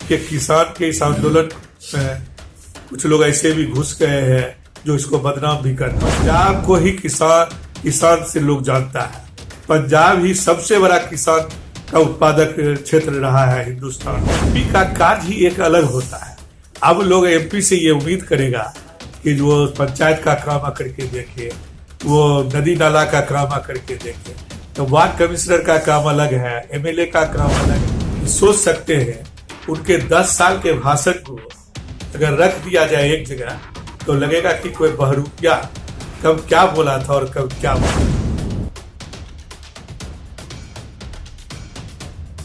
कि किसान के इस आंदोलन में कुछ लोग ऐसे भी घुस गए हैं जो इसको बदनाम भी करते हैं। पंजाब को ही किसान से लोग जानता है। पंजाब ही सबसे बड़ा किसान का उत्पादक क्षेत्र रहा है हिंदुस्तान में। एमपी का कार्य ही एक अलग होता है। अब लोग एमपी से ये उम्मीद करेगा कि जो पंचायत का काम करके देखे, वो नदी नाला का काम करके देखे, तो वार्ड कमिश्नर का काम अलग है, एमएलए का काम अलग है। सोच सकते हैं उनके 10 साल के भाषण को अगर रख दिया जाए एक जगह तो लगेगा कि कोई बहरूपिया कब क्या बोला था और कब क्या बोला।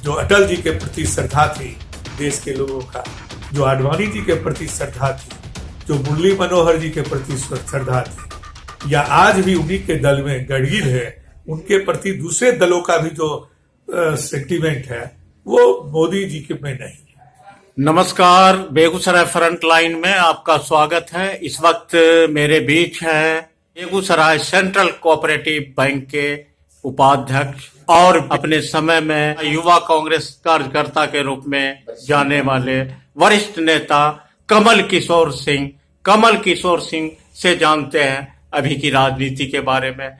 जो अटल जी के प्रति श्रद्धा थी देश के लोगों का, जो आडवाणी जी के प्रति श्रद्धा थी, जो मुरली मनोहर जी के प्रति श्रद्धा थी, या आज भी उन्हीं के दल में गढ़गिल है, उनके प्रति दूसरे दलों का भी जो सेंटीमेंट है वो मोदी जी के में नहीं। नमस्कार, बेगूसराय फ्रंट लाइन में आपका स्वागत है। इस वक्त मेरे बीच हैं बेगूसराय सेंट्रल कोऑपरेटिव बैंक के उपाध्यक्ष और अपने समय में युवा कांग्रेस कार्यकर्ता के रूप में जाने वाले वरिष्ठ नेता कमल किशोर सिंह। कमल किशोर सिंह से जानते हैं अभी की राजनीति के बारे में।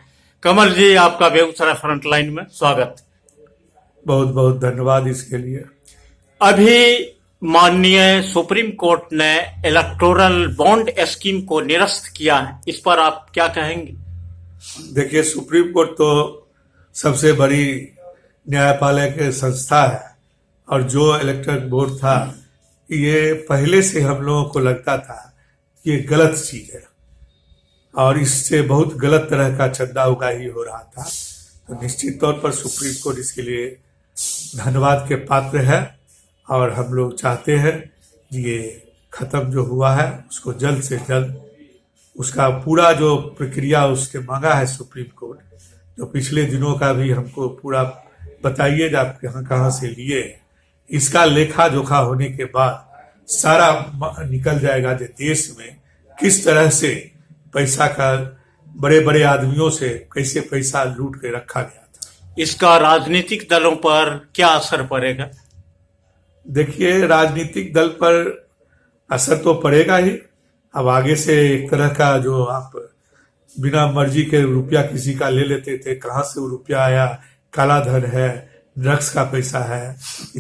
कमल जी, आपका बेगूसराय फ्रंट लाइन में स्वागत। बहुत बहुत धन्यवाद इसके लिए। अभी माननीय सुप्रीम कोर्ट ने इलेक्टोरल बॉन्ड स्कीम को निरस्त किया है, इस पर आप क्या कहेंगे? देखिए, सुप्रीम कोर्ट तो सबसे बड़ी न्यायपालिक संस्था है और जो इलेक्टोरल बोर्ड था ये पहले से हम लोगों को लगता था कि ये गलत चीज है और इससे बहुत गलत तरह का चंदा उगाही हो रहा था। तो निश्चित तौर पर सुप्रीम कोर्ट इसके लिए धन्यवाद के पात्र है और हम लोग चाहते हैं ये खत्म जो हुआ है उसको जल्द से जल्द उसका पूरा जो प्रक्रिया उसके मांगा है सुप्रीम कोर्ट, जो पिछले दिनों का भी हमको पूरा बताइए आप कहाँ से लिए, इसका लेखा जोखा होने के बाद सारा निकल जाएगा जो देश में किस तरह से पैसा का बड़े बड़े आदमियों से कैसे पैसा लूट के रखा गया था। इसका राजनीतिक दलों पर क्या असर पड़ेगा? देखिए, राजनीतिक दल पर असर तो पड़ेगा ही। अब आगे से एक तरह का जो आप बिना मर्जी के रुपया किसी का ले लेते थे, कहाँ से वो रुपया आया, काला धन है, ड्रग्स का पैसा है,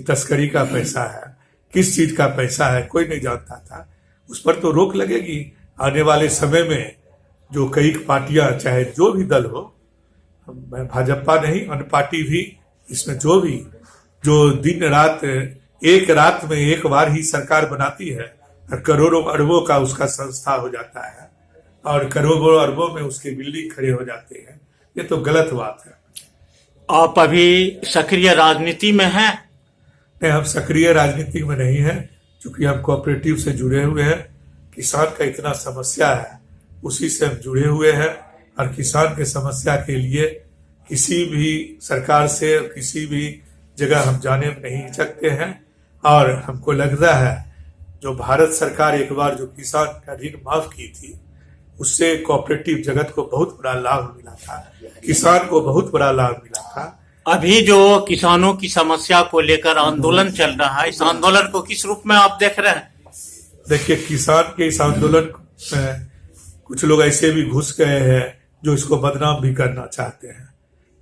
तस्करी का पैसा है, किस चीज का पैसा है कोई नहीं जानता था। उस पर तो रोक लगेगी। आने वाले समय में जो कई पार्टियां, चाहे जो भी दल हो, भाजपा नहीं अन्य पार्टी भी, इसमें जो दिन रात एक रात में एक बार ही सरकार बनाती है और करोड़ों अरबों का उसका संस्था हो जाता है और करोड़ों अरबों में उसके बिल्डिंग खड़े हो जाते हैं। ये तो गलत बात है। आप अभी सक्रिय राजनीति में हैं? नहीं, हम सक्रिय राजनीति में नहीं है, क्योंकि हम कोऑपरेटिव से जुड़े हुए हैं। किसान का इतना समस्या है उसी से हम जुड़े हुए हैं और किसान के समस्या के लिए किसी भी सरकार से और किसी भी जगह हम जाने नहीं सकते हैं। और हमको लगता है जो भारत सरकार एक बार जो किसान का ऋण माफ की थी उससे कोऑपरेटिव जगत को बहुत बड़ा लाभ मिला था, किसान को बहुत बड़ा लाभ मिला था। अभी जो किसानों की समस्या को लेकर आंदोलन चल रहा है, इस आंदोलन को किस रूप में आप देख रहे हैं? देखिए, किसान के इस आंदोलन में कुछ लोग ऐसे भी घुस गए हैं जो इसको बदनाम भी करना चाहते हैं।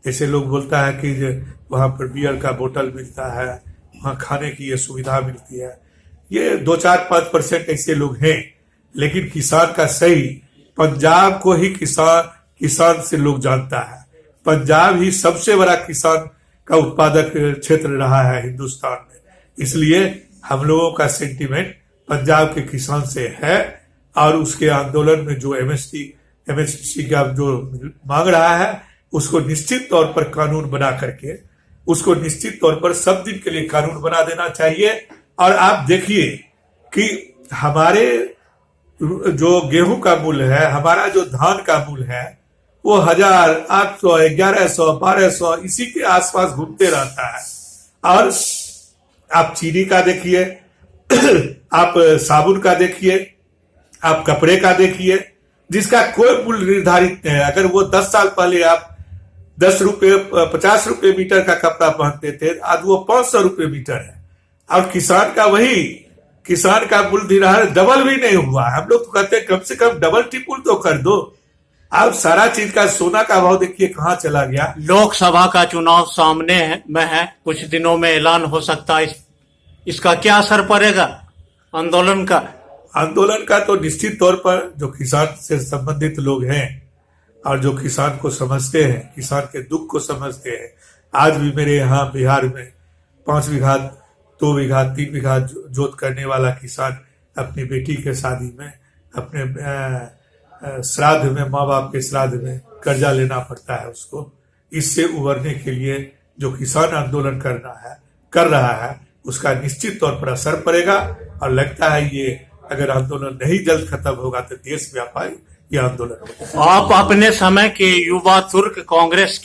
जैसे लोग बोलता है कि वहां पर बियर का बोतल मिलता है, वहां खाने की ये सुविधा मिलती है। ये 2-4-5% ऐसे लोग हैं, लेकिन किसान का सही पंजाब को ही किसान से लोग जानता है। पंजाब ही सबसे बड़ा किसान का उत्पादक क्षेत्र रहा है हिंदुस्तान में। इसलिए हम लोगों का सेंटीमेंट पंजाब के किसान से है और उसके आंदोलन में जो एमएसपी का जो मांग रहा है उसको निश्चित तौर पर कानून बना करके उसको निश्चित तौर पर सब दिन के लिए कानून बना देना चाहिए। और आप देखिए कि हमारे जो गेहूं का मूल्य है, हमारा जो धान का मूल्य है वो 1000, 800, 1100, 1200 इसी के आसपास घूमते रहता है। और आप चीनी का देखिए, आप साबुन का देखिए, आप कपड़े का देखिए, जिसका कोई मूल्य निर्धारित नहीं है। अगर वो 10 साल पहले आप 10 रुपए 50 रुपए मीटर का कपड़ा पहनते थे, आज वो 500 रुपए मीटर है। और किसान का वही, किसान का मूल्यह्रास डबल भी नहीं हुआ। हम लोग तो कहते हैं कम से कम डबल ट्रिपल तो कर दो। अब सारा चीज का सोना का भाव देखिए कहाँ चला गया। लोकसभा का चुनाव सामने है, कुछ दिनों में ऐलान हो सकता है। इसका क्या असर पड़ेगा आंदोलन का? आंदोलन का तो निश्चित तौर पर जो किसान से संबंधित लोग हैं और जो किसान को समझते हैं, किसान के दुख को समझते हैं, आज भी मेरे यहाँ बिहार में 5 बीघा 2 बीघा 3 बीघा जोत करने वाला किसान अपनी बेटी के शादी में, अपने श्राद्ध में, माँ बाप के श्राद्ध में कर्जा लेना पड़ता है उसको। इससे उबरने के लिए जो किसान आंदोलन कर रहा है उसका निश्चित तौर पर असर पड़ेगा। और लगता है ये अगर आंदोलन नहीं जल्द खत्म होगा तो देश व्यापी ये आंदोलन होगा। आप अपने समय के युवा तुर्क कांग्रेस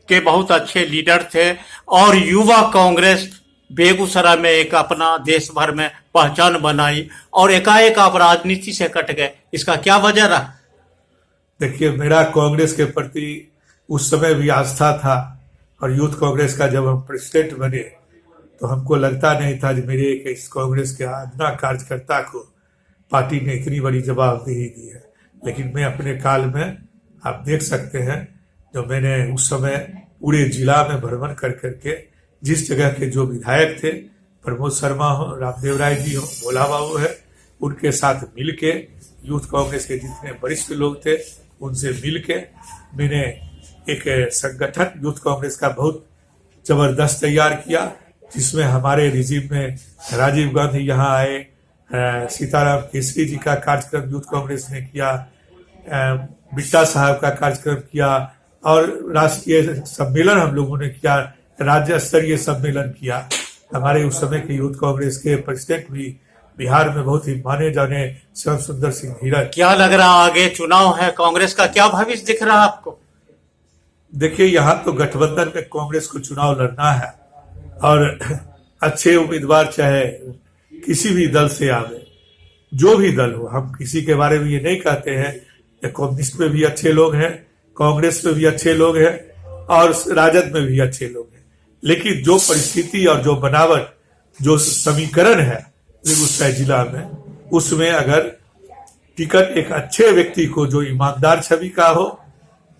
के बहुत अच्छे लीडर थे और युवा कांग्रेस बेगूसराय में एक अपना देश भर में पहचान बनाई और एकाएक आप राजनीति से कट गए, इसका क्या वजह रहा? देखिए, मेरा कांग्रेस के प्रति उस समय भी आस्था था और यूथ कांग्रेस का जब हम प्रेसिडेंट बने तो हमको लगता नहीं था कि मेरे इस कांग्रेस के अदना कार्यकर्ता को पार्टी ने इतनी बड़ी जवाबदेही दी है। लेकिन मैं अपने काल में, आप देख सकते हैं, जो मैंने उस समय पूरे जिला में भ्रमण कर करके जिस जगह के जो विधायक थे, प्रमोद शर्मा हो, रामदेव राय जी हो, भोला बाबू है, उनके साथ मिल के यूथ कांग्रेस के जितने वरिष्ठ लोग थे उनसे मिल के मैंने एक संगठन यूथ कांग्रेस का बहुत जबरदस्त तैयार किया, जिसमें हमारे रिजीम में राजीव गांधी यहाँ आए, सीताराम केसरी जी का कार्यक्रम यूथ कांग्रेस ने किया, बिट्टा साहब का कार्यक्रम किया और राष्ट्रीय सम्मेलन हम लोगों ने किया, राज्य स्तरीय सम्मेलन किया। हमारे उस समय के यूथ कांग्रेस के प्रेसिडेंट भी बिहार में बहुत ही माने जाने श्याम सुंदर सिंह धीरज। क्या लग रहा आगे चुनाव है, कांग्रेस का क्या भविष्य दिख रहा आपको? देखिए, यहाँ तो गठबंधन में कांग्रेस को चुनाव लड़ना है और अच्छे उम्मीदवार चाहे किसी भी दल से आवे, जो भी दल हो, हम किसी के बारे में ये नहीं कहते हैं। कम्युनिस्ट में भी अच्छे लोग हैं, कांग्रेस में भी अच्छे लोग हैं और राजद में भी अच्छे लोग हैं, लेकिन जो परिस्थिति और जो बनावट, जो समीकरण है बेगूसराय जिला में, उसमें अगर टिकट एक अच्छे व्यक्ति को जो ईमानदार छवि का हो,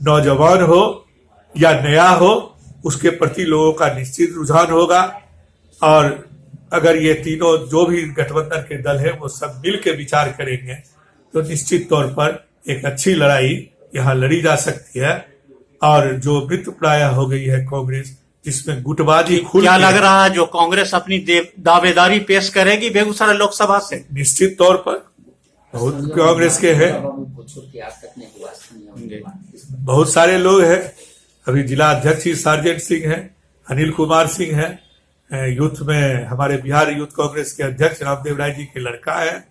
नौजवान हो या नया हो, उसके प्रति लोगों का निश्चित रुझान होगा। और अगर ये तीनों जो भी गठबंधन के दल हैं वो सब मिल के विचार करेंगे तो निश्चित तौर पर एक अच्छी लड़ाई यहाँ लड़ी जा सकती है। और जो मृत प्राय हो गई है कांग्रेस, जिसमें गुटबाजी खुल, क्या लग रहा है जो कांग्रेस अपनी दावेदारी पेश करेगी बेगूसराय लोकसभा से? निश्चित तौर पर बहुत कांग्रेस के हैं, बहुत सारे लोग हैं। अभी जिला अध्यक्ष ही सार्जेंट सिंह है, अनिल कुमार सिंह है, यूथ में हमारे बिहार यूथ कांग्रेस के अध्यक्ष रामदेव राय जी के लड़का है।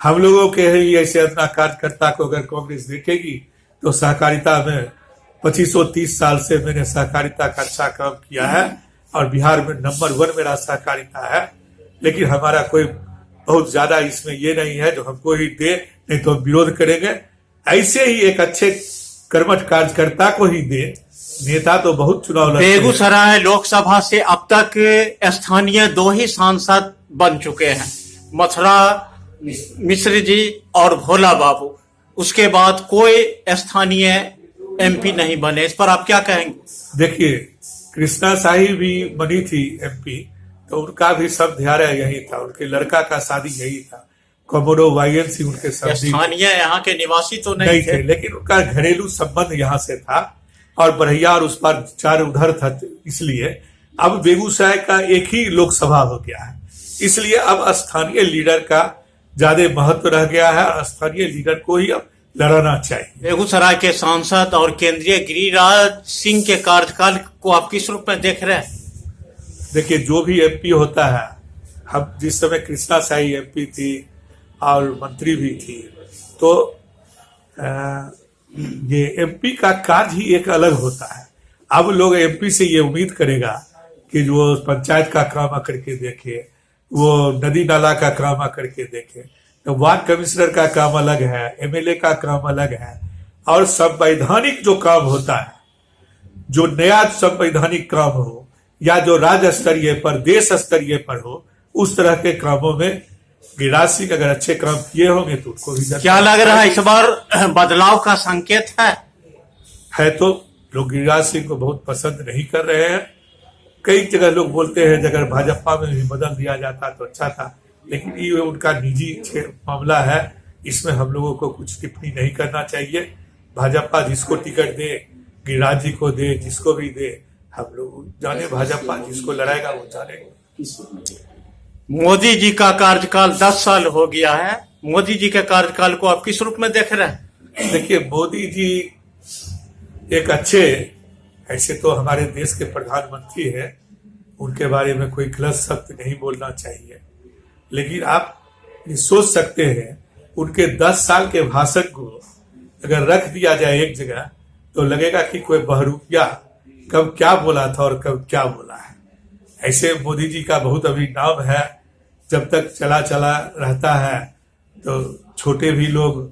हम लोगों के ही ऐसे अपना कार्यकर्ता को अगर कांग्रेस देखेगी तो सहकारिता में 2530 साल से मैंने सहकारिता का अच्छा काम किया है और बिहार में नंबर 1 मेरा सहकारिता है। लेकिन हमारा कोई बहुत ज्यादा इसमें ये नहीं है जो हमको ही दे, नहीं तो हम विरोध करेंगे। ऐसे ही एक अच्छे कर्मठ कार्यकर्ता को ही दे। नेता तो बहुत चुनाव लड़ते हैं। बेगूसराय लोकसभा से अब तक स्थानीय 2 ही सांसद बन चुके हैं, मथुरा मिश्र जी और भोला बाबू। उसके बाद कोई स्थानीय एमपी नहीं बने, इस पर आप क्या कहेंगे? देखिए, कृष्णा शाही भी बनी थी एमपी, तो उनका भी सब ध्यान यही था, उनके लड़का का शादी यही था। कमोडो वाईएनसी उनके स्थानीय यहाँ के निवासी तो नहीं थे, लेकिन उनका घरेलू संबंध यहाँ से था और बरहिया और उस पर 4 उधर था। इसलिए अब बेगूसराय का एक ही लोकसभा हो गया है, इसलिए अब स्थानीय लीडर का ज्यादा महत्व रह गया है और स्थानीय लीडर को ही अब लड़ाना चाहिए। बेगूसराय के सांसद और केंद्रीय गिरिराज सिंह के कार्यकाल को आप किस रूप में देख रहे हैं? देखिए, जो भी एमपी होता है, हम जिस समय कृष्णा शाही एमपी थी और मंत्री भी थी, तो ये एमपी का कार्य ही एक अलग होता है। अब लोग एमपी से ये उम्मीद करेगा कि जो पंचायत का काम आकर के देखे, वो नदी नाला का काम आकर के देखे, तो वार्ड कमिश्नर का काम अलग है, एमएलए का काम अलग है। और संवैधानिक जो काम होता है, जो नया संवैधानिक काम हो या जो राज्य स्तरीय पर, देश स्तरीय पर हो, उस तरह के कामों में गिरिराज सिंह अगर अच्छे काम किए होंगे तो उनको भी क्या लग रहा है इस बार बदलाव का संकेत है? तो लोग गिरिराज सिंह को बहुत पसंद नहीं कर रहे हैं। कई जगह लोग बोलते हैं अगर भाजपा में भी बदल दिया जाता तो अच्छा था, लेकिन ये उनका निजी मामला है, इसमें हम लोगों को कुछ टिप्पणी नहीं करना चाहिए। भाजपा जिसको टिकट दे, गिरिराज जी को दे, जिसको भी दे, हम लोग जाने, भाजपा जिसको लड़ाएगा वो जाने। मोदी जी का कार्यकाल 10 साल हो गया है। मोदी जी के कार्यकाल को आप किस रूप में देख रहे हैं? देखिए, मोदी जी एक अच्छे, ऐसे तो हमारे देश के प्रधानमंत्री हैं, उनके बारे में कोई गलत शब्द नहीं बोलना चाहिए, लेकिन आप सोच सकते हैं उनके 10 साल के भाषण को अगर रख दिया जाए एक जगह तो लगेगा कि कोई बहरूपिया कब क्या बोला था और कब क्या बोला है। ऐसे मोदी जी का बहुत अभी नाम है, जब तक चला चला रहता है तो छोटे भी लोग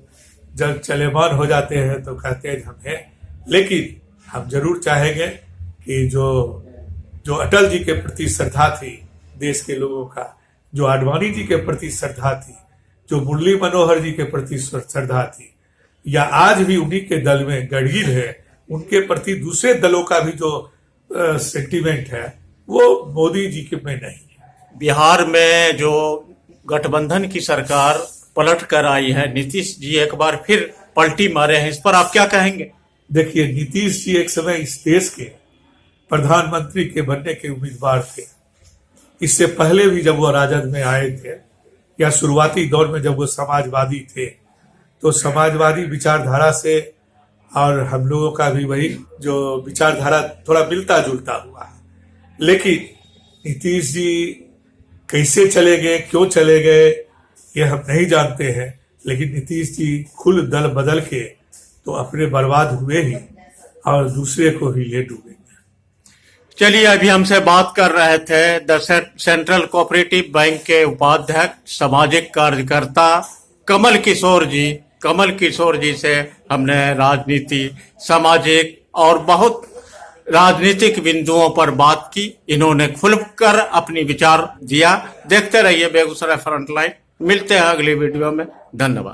जब चलेमान हो जाते हैं तो कहते हैं हम हैं। लेकिन हम जरूर चाहेंगे कि जो अटल जी के प्रति श्रद्धा थी देश के लोगों का, जो आडवाणी जी के प्रति श्रद्धा थी, जो मुरली मनोहर जी के प्रति श्रद्धा थी, या आज भी उन्हीं के दल में गढ़ीर है, उनके प्रति दूसरे दलों का भी जो सेंटीमेंट है वो मोदी जी के में नहीं है। बिहार में जो गठबंधन की सरकार पलट कर आई है, नीतीश जी एक बार फिर पलटी मारे हैं, इस पर आप क्या कहेंगे? देखिए, नीतीश जी एक समय इस देश के प्रधानमंत्री के बनने के उम्मीदवार थे। इससे पहले भी जब वो राजद में आए थे या शुरुआती दौर में जब वो समाजवादी थे, तो समाजवादी विचारधारा से और हम लोगों का भी वही जो विचारधारा थोड़ा मिलता जुलता हुआ है। लेकिन नीतीश जी कैसे चले गए, क्यों चले गए, ये हम नहीं जानते हैं, लेकिन नीतीश जी खुद दल बदल के तो अपने बर्बाद हुए ही और दूसरे को ही ले डूबेंगे। चलिए, अभी हमसे बात कर रहे थे द सेंट्रल कोऑपरेटिव बैंक के उपाध्यक्ष, सामाजिक कार्यकर्ता कमल किशोर जी से हमने राजनीति, सामाजिक और बहुत राजनीतिक बिंदुओं पर बात की। इन्होंने खुलकर अपनी विचार दिया। देखते रहिए बेगूसराय फ्रंटलाइन। मिलते हैं अगली वीडियो में। धन्यवाद।